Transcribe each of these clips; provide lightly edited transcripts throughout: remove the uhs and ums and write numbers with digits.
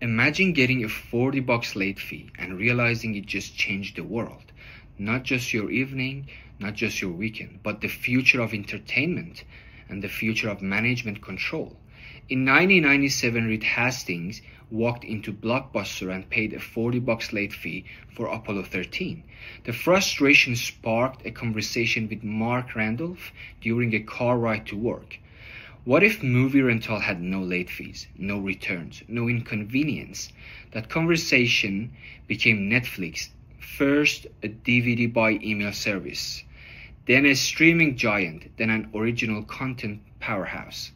Imagine getting a $40 late fee and realizing it just changed the world. Not just your evening, not just your weekend, but the future of entertainment and the future of management control. In 1997, Reed Hastings walked into Blockbuster and paid a $40 late fee for Apollo 13. The frustration sparked a conversation with Mark Randolph during a car ride to work. What if movie rental had no late fees, no returns, no inconvenience? That conversation became Netflix, first a DVD by email service, then a streaming giant, then an original content powerhouse.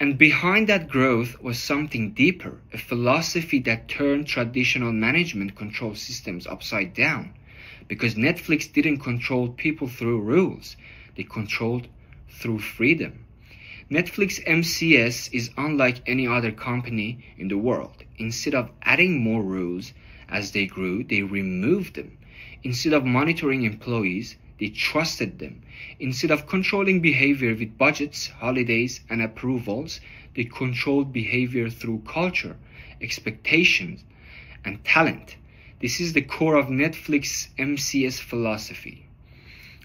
And behind that growth was something deeper, a philosophy that turned traditional management control systems upside down. Because Netflix didn't control people through rules, they controlled through freedom. Netflix MCS is unlike any other company in the world. Instead of adding more rules as they grew, they removed them. Instead of monitoring employees, they trusted them. Instead of controlling behavior with budgets, holidays, and approvals, they controlled behavior through culture, expectations, and talent. This is the core of Netflix MCS philosophy.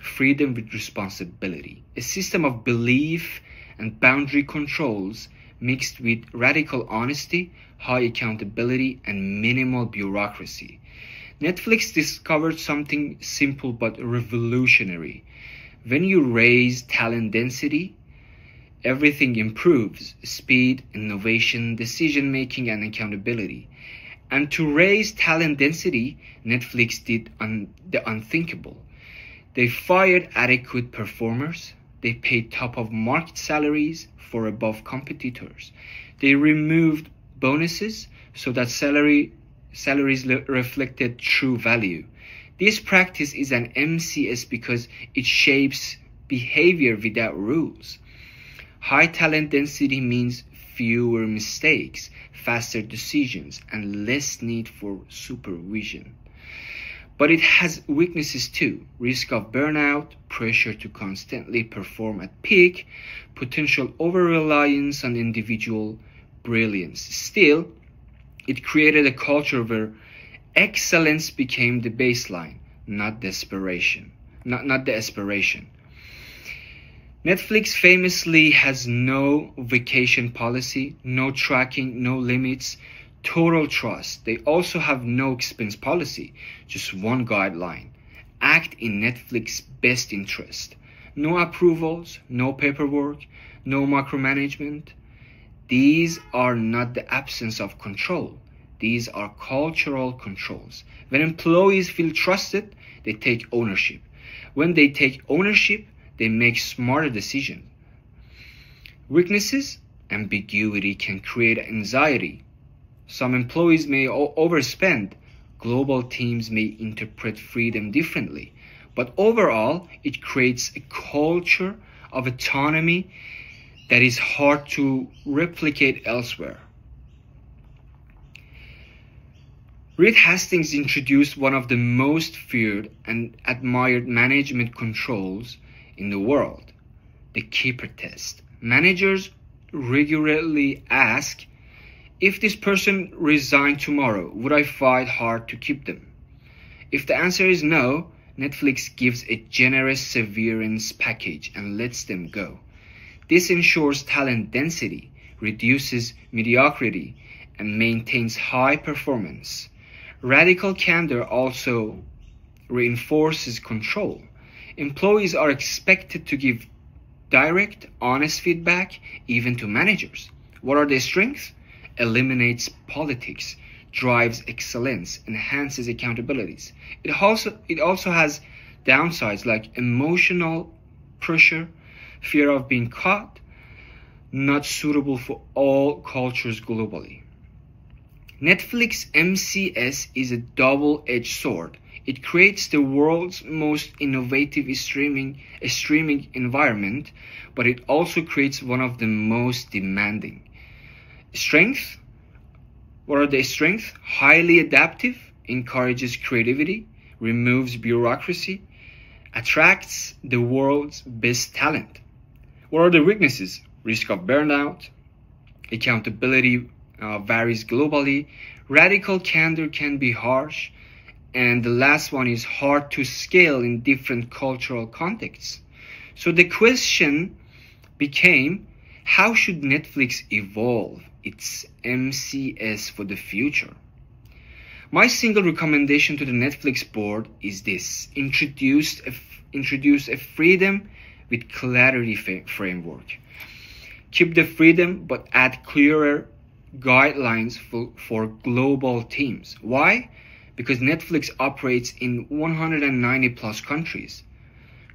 Freedom with responsibility. A system of belief and boundary controls mixed with radical honesty, high accountability, and minimal bureaucracy. Netflix discovered something simple but revolutionary. When you raise talent density, everything improves: speed, innovation, decision-making, and accountability. And to raise talent density, Netflix did the unthinkable. They fired adequate performers. They paid top-of-market salaries for above competitors. They removed bonuses so that salaries reflected true value. This practice is an MCS because it shapes behavior without rules. High talent density means fewer mistakes, faster decisions, and less need for supervision. But it has weaknesses too: risk of burnout, pressure to constantly perform at peak, potential over-reliance on individual brilliance. Still, it created a culture where excellence became the baseline, not the aspiration. Netflix famously has no vacation policy, no tracking, no limits, total trust. They also have no expense policy, just one guideline: act in Netflix's best interest. No approvals, no paperwork, no micromanagement. These are not the absence of control. These are cultural controls. When employees feel trusted, they take ownership. When they take ownership, they make smarter decisions. Weaknesses: ambiguity can create anxiety. Some employees may overspend. Global teams may interpret freedom differently. But overall, it creates a culture of autonomy that is hard to replicate elsewhere. Reed Hastings introduced one of the most feared and admired management controls in the world, the Keeper test. Managers regularly ask, if this person resigned tomorrow, would I fight hard to keep them? If the answer is no, Netflix gives a generous severance package and lets them go. This ensures talent density, reduces mediocrity, and maintains high performance. Radical candor also reinforces control. Employees are expected to give direct, honest feedback, even to managers. What are their strengths? Eliminates politics, drives excellence, enhances accountabilities. It also has downsides like emotional pressure, fear of being caught, not suitable for all cultures globally. Netflix MCS is a double-edged sword. It creates the world's most innovative streaming environment, but it also creates one of the most demanding. Strength. What are the strengths? Highly adaptive, encourages creativity, removes bureaucracy, attracts the world's best talent. What are the weaknesses? Risk of burnout, accountability varies globally. Radical candor can be harsh, and the last one is hard to scale in different cultural contexts. So the question became, how should Netflix evolve its MCS for the future? My single recommendation to the Netflix board is this: introduce a freedom with clarity framework. Keep the freedom, but add clearer guidelines for global teams. Why? Because Netflix operates in 190 plus countries.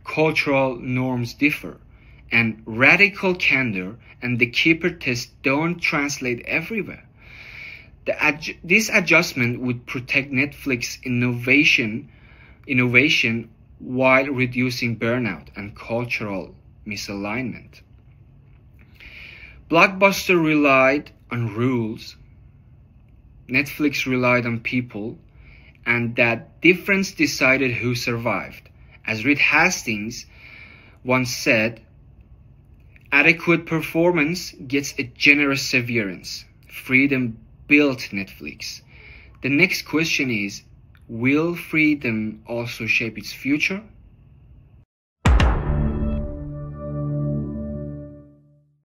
Cultural norms differ, and radical candor and the keeper test don't translate everywhere. This adjustment would protect Netflix innovation while reducing burnout and cultural misalignment. Blockbuster relied on rules, Netflix relied on people, and that difference decided who survived. As Reed Hastings once said, adequate performance gets a generous severance. Freedom built Netflix. The next question is, will freedom also shape its future?